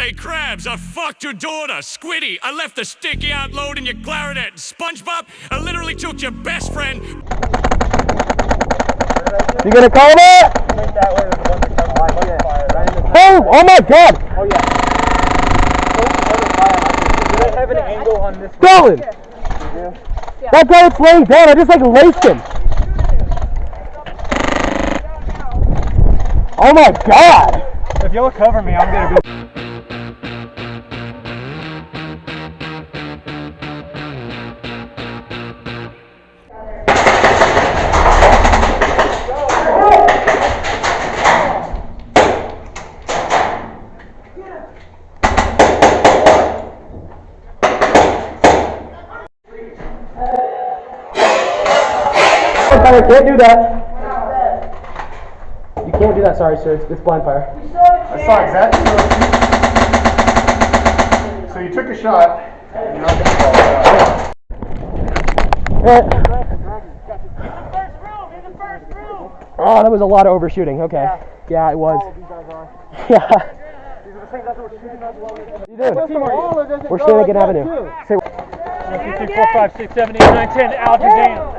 Hey, Krabs, I fucked your daughter. Squiddy, I left the sticky out load in your clarinet. SpongeBob, I literally took your best friend. You gonna call it? Oh my God! Oh yeah. Do they have an angle on this? Colin! That guy that's laying down, I just like laced him. Oh my God! If you'll cover me, I'm gonna be. I can't do that. You can't do that, sorry sir, it's blind fire. I saw exactly what you. So you took a shot, and you're not going to fall out. Oh, that was a lot of overshooting, okay. Yeah, it was. Yeah. We're staying at Good Avenue. Say 1, 2, 3, 4, 5, 6, 7, 8, 9, 10. Alexander.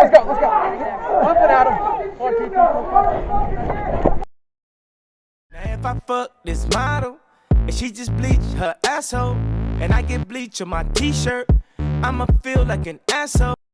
Let's go. Pump it at him. 1, 2, 3, 4, 5. Now if I fuck this model and she just bleach her asshole and I get bleach on my t-shirt, I'ma feel like an asshole.